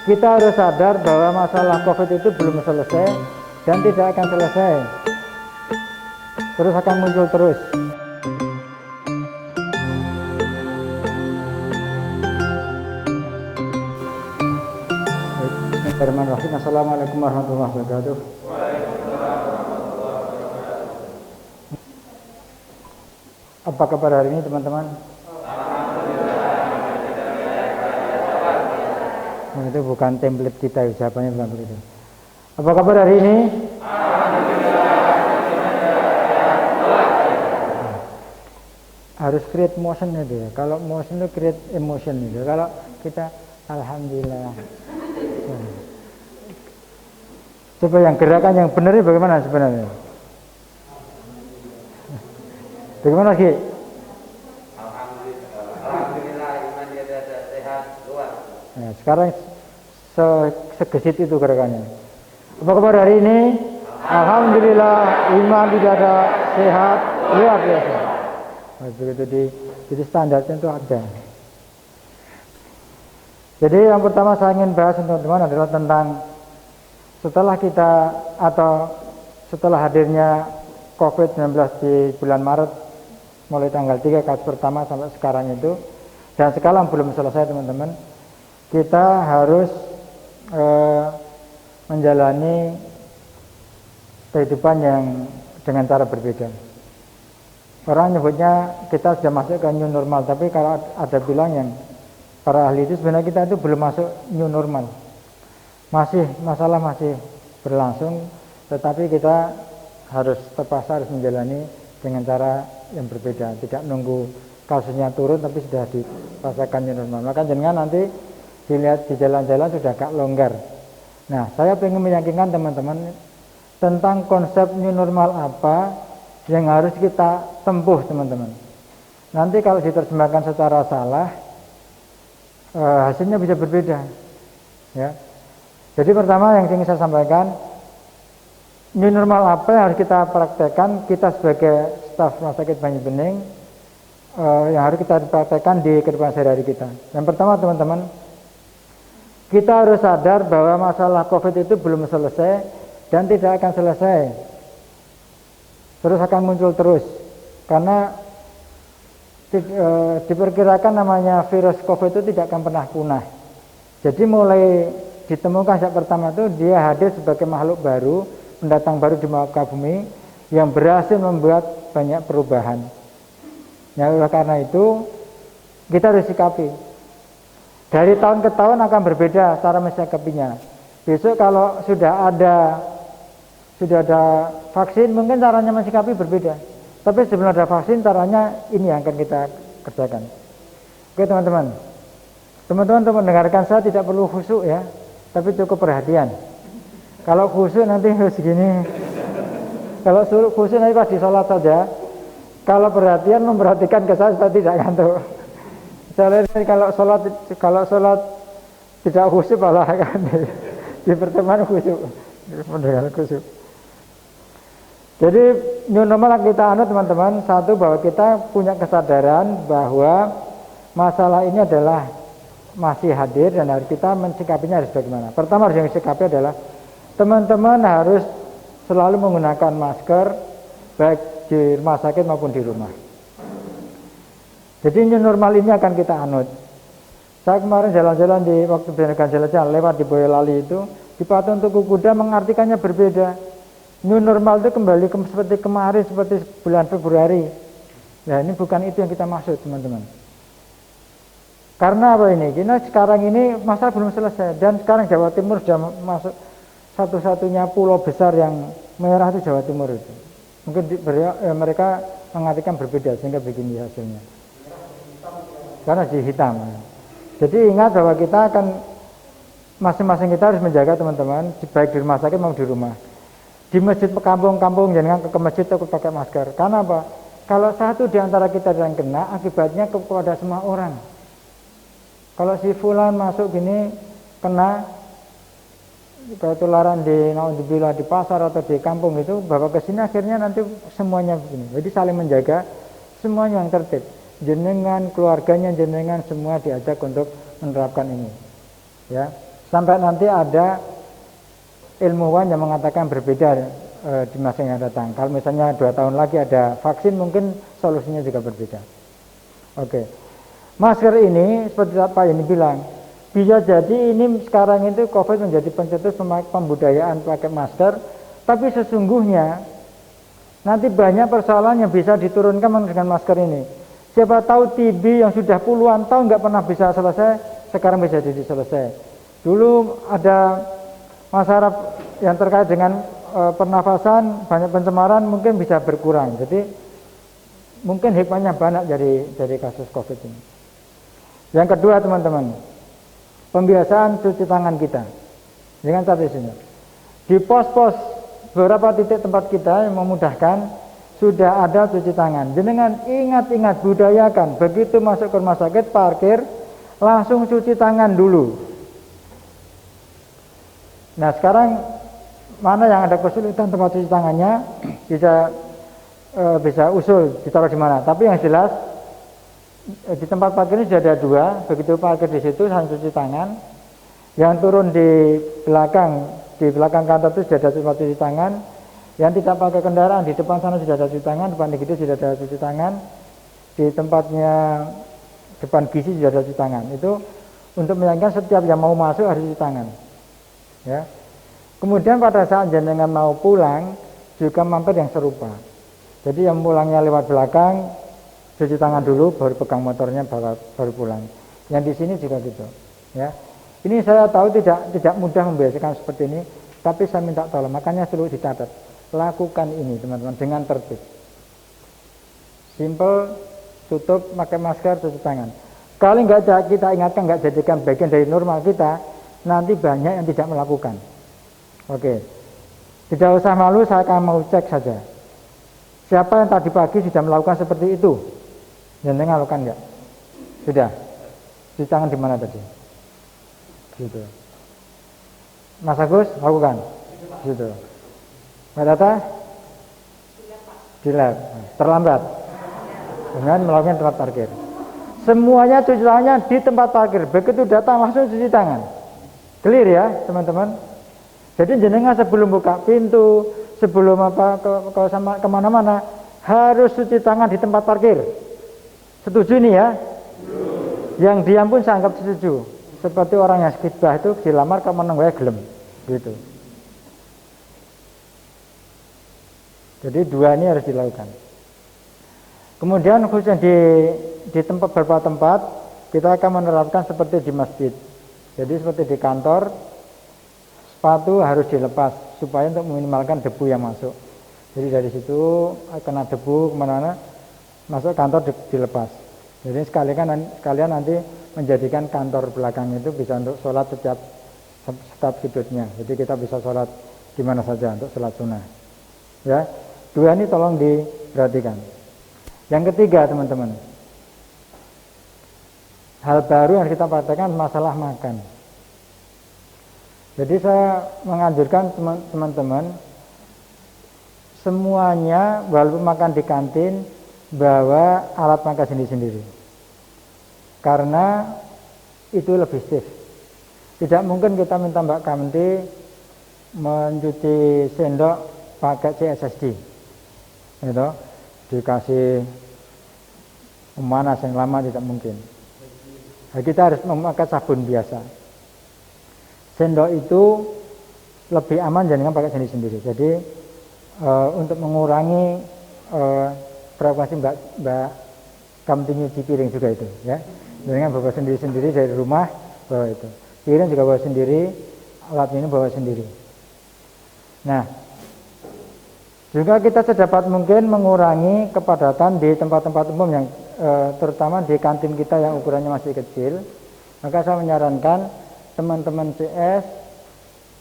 kita harus sadar bahwa masalah COVID itu belum selesai dan tidak akan selesai, terus akan muncul terus. Bismillahirrahmanirrahim. Assalamualaikum warahmatullahi wabarakatuh. Apa kabar hari ini teman-teman? Nah, itu bukan template kita, ucapannya bukan begitu. Apa kabar hari ini? Harus create motion itu ya. Kalau motion itu create emotion itu. Kalau kita alhamdulillah. Coba yang gerakan yang benar ini bagaimana sebenarnya? Bagaimana lagi? Alhamdulillah iman dia ada sehat luar. Nah, sekarang segesit itu gerakannya. Apa kabar hari ini? Alhamdulillah iman tidak ada sehat luar biasa. Nah, begitu jadi standarnya itu ada. Jadi yang pertama saya ingin bahas untuk teman-teman adalah tentang setelah kita atau setelah hadirnya COVID-19 di bulan Maret, mulai tanggal 3 kasus pertama sampai sekarang itu, dan sekarang belum selesai teman-teman, kita harus menjalani kehidupan yang dengan cara berbeda. Orang nyebutnya kita sudah masuk ke new normal, tapi kalau ada bilang yang para ahli itu sebenarnya kita itu belum masuk new normal. Masalah masih berlangsung, tetapi kita harus terpaksa harus menjalani dengan cara yang berbeda, tidak nunggu kasusnya turun tapi sudah dirasakan new normal. Maka jangan nanti dilihat di jalan-jalan sudah agak longgar. Nah, saya ingin meyakinkan teman-teman tentang konsep new normal apa yang harus kita tempuh teman-teman. Nanti kalau diterjemahkan secara salah, hasilnya bisa berbeda. Ya. Jadi pertama yang ingin saya sampaikan, new normal apa yang harus kita praktekkan kita sebagai staf Rumah Sakit Banyubening, yang harus kita praktekkan di kehidupan sehari-hari kita. Yang pertama teman-teman, kita harus sadar bahwa masalah COVID itu belum selesai dan tidak akan selesai, terus akan muncul terus, karena diperkirakan namanya virus COVID itu tidak akan pernah punah. Jadi mulai ditemukan sejak pertama itu dia hadir sebagai makhluk baru, pendatang baru di muka bumi yang berhasil membuat banyak perubahan. Ya, oleh karena itu kita harus sikapi. Dari tahun ke tahun akan berbeda cara mensikapinya. Besok kalau sudah ada vaksin, mungkin caranya mensikapi berbeda. Tapi sebelum ada vaksin, caranya ini yang akan kita kerjakan. Oke teman-teman. Teman-teman untuk mendengarkan saya tidak perlu khusyuk ya, tapi cukup perhatian. Kalau khusyuk nanti segini. Kalau suruh khusyuk nanti pas di sholat saja. Kalau perhatian memperhatikan ke saya tidak ngantuk. Soalnya kalau sholat tidak khusyuk malah kan di pertemuan khusyuk. Mendengar khusyuk. Jadi new normal kita anut teman-teman, satu bahwa kita punya kesadaran bahwa masalah ini adalah masih hadir dan harus kita mensikapinya harus bagaimana. Pertama harus yang disikapi adalah teman-teman harus selalu menggunakan masker baik di rumah sakit maupun di rumah. Jadi new normal ini akan kita anut. Saya kemarin jalan-jalan di waktu Benegan Jalan lewat di Boyolali itu di Patung Tugu Kuda mengartikannya berbeda. New normal itu kembali seperti kemarin, seperti bulan Februari. Nah ini bukan itu yang kita maksud teman-teman. Karena apa ini? Karena sekarang ini masalah belum selesai. Dan sekarang Jawa Timur sudah masuk satu-satunya pulau besar yang merah itu Jawa Timur itu. Mungkin mereka mengartikan berbeda sehingga begini hasilnya. Karena di hitam. Jadi ingat bahwa kita akan masing-masing kita harus menjaga teman-teman, baik di rumah sakit maupun di rumah. Di masjid kampung-kampung jangan ke masjid takut pakai masker. Karena apa? Kalau satu di antara kita yang kena, akibatnya kepada semua orang. Kalau si fulan masuk gini kena ketularan di naudzubillah di pasar atau di kampung itu, bawa ke sini akhirnya nanti semuanya begini. Jadi saling menjaga, semuanya yang tertib. Jenengan, keluarganya jenengan semua diajak untuk menerapkan ini. Ya. Sampai nanti ada ilmuwan yang mengatakan berbeda di masa yang datang. Kalau misalnya 2 tahun lagi ada vaksin, mungkin solusinya juga berbeda. Oke. Masker ini seperti Pak Yani bilang, bisa jadi ini sekarang itu COVID menjadi pencetus pembudayaan pakai masker, tapi sesungguhnya nanti banyak persoalan yang bisa diturunkan dengan masker ini. Siapa tahu TB yang sudah puluhan tahun nggak pernah bisa selesai, sekarang bisa jadi selesai. Dulu ada masalah yang terkait dengan pernafasan, banyak pencemaran, mungkin bisa berkurang. Jadi mungkin hikmahnya banyak dari kasus COVID ini. Yang kedua teman-teman, pembiasaan cuci tangan kita dengan cara isinya. Di pos-pos beberapa titik tempat kita yang memudahkan sudah ada cuci tangan. Jenengan ingat-ingat, budayakan, begitu masuk ke rumah sakit, parkir, langsung cuci tangan dulu. Nah sekarang mana yang ada kesulitan tempat cuci tangannya bisa usul ditaruh di mana. Tapi yang jelas di tempat parkir ini sudah ada 2. Begitu parkir di situ langsung cuci tangan. Yang turun di belakang kantor itu sudah ada tempat cuci tangan. Yang tidak pakai kendaraan di depan sana sudah ada cuci tangan, depan gitu sudah ada cuci tangan. Di tempatnya depan gizi sudah ada cuci tangan. Itu untuk meyakinkan setiap yang mau masuk harus cuci tangan. Ya. Kemudian pada saat jenengan mau pulang juga mampir yang serupa. Jadi yang pulangnya lewat belakang cuci tangan dulu, baru pegang motornya baru pulang. Yang di sini juga gitu. Ya, ini saya tahu tidak mudah membiasakan seperti ini, tapi saya minta tolong. Makanya selalu dicatat. Lakukan ini teman-teman dengan tertib. Simple, tutup, pakai masker, cuci tangan. Kalau nggak kita ingatkan, nggak jadikan bagian dari normal kita, nanti banyak yang tidak melakukan. Oke, tidak usah malu, saya akan mau cek saja. Siapa yang tadi pagi sudah melakukan seperti itu? Jenengan lakukan enggak? Sudah. Cuci tangan di mana tadi? Gitu. Mas Agus lakukan. Gitu. Mbak Tata? Di lab. Terlambat. Dengan melakukan tempat parkir. Semuanya cuci tangannya di tempat parkir. Begitu datang langsung cuci tangan. Clear ya, teman-teman? Jadi jenengan sebelum buka pintu, sebelum kemana-mana harus cuci tangan di tempat parkir. Setuju ini ya? Yang diam pun saya anggap setuju. Seperti orang yang khidbah itu dilamar ke meneng wae gelem, gitu. Jadi 2 ini harus dilakukan. Kemudian khususnya di beberapa tempat kita akan menerapkan seperti di masjid. Jadi seperti di kantor, sepatu harus dilepas supaya untuk meminimalkan debu yang masuk. Jadi dari situ kena debu kemana-mana, masuk kantor dilepas. Jadi kalian nanti menjadikan kantor belakang itu bisa untuk sholat setiap sudutnya. Jadi kita bisa sholat di mana saja untuk sholat sunnah. Ya, 2 ini tolong diperhatikan. Yang ketiga teman-teman, hal baru yang kita praktekkan masalah makan. Jadi saya menganjurkan teman-teman semuanya walaupun makan di kantin bawa alat makan sendiri-sendiri. Karena itu lebih safe. Tidak mungkin kita minta Mbak Kamti mencuci sendok pakai CSSD. Gitu. Dikasih memanas yang lama tidak mungkin. Nah, kita harus memakai sabun biasa. Sendok itu lebih aman jangan pakai sendiri-sendiri. Jadi untuk mengurangi frekuensi Mbak Kamti nyuci piring juga itu, ya. Dengan bawa sendiri-sendiri dari rumah bawa itu. Piring juga bawa sendiri, alat minum bawa sendiri. Nah, juga kita sedapat mungkin mengurangi kepadatan di tempat-tempat umum yang terutama di kantin kita yang ukurannya masih kecil. Maka saya menyarankan teman-teman CS,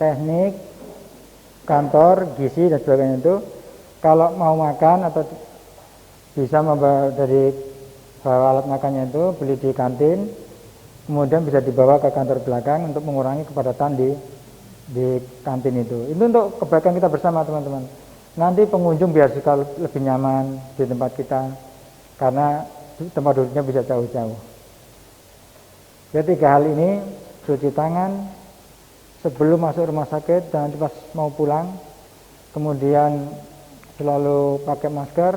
teknik, kantor, gizi dan sebagainya itu kalau mau makan atau bisa membawa dari bawa alat makannya itu beli di kantin, kemudian bisa dibawa ke kantor belakang untuk mengurangi kepadatan di kantin itu. Itu untuk kebaikan kita bersama teman-teman. Nanti pengunjung biar juga lebih nyaman di tempat kita karena tempat duduknya bisa jauh-jauh. Jadi 3 hal ini, cuci tangan, sebelum masuk rumah sakit dan pas mau pulang, kemudian selalu pakai masker,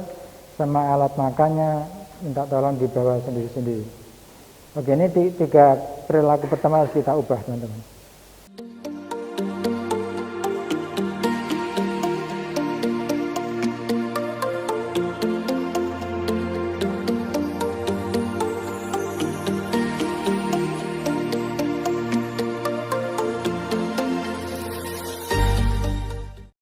sama alat makannya minta tolong dibawa sendiri-sendiri. Oke, ini 3 perilaku pertama harus kita ubah, teman-teman.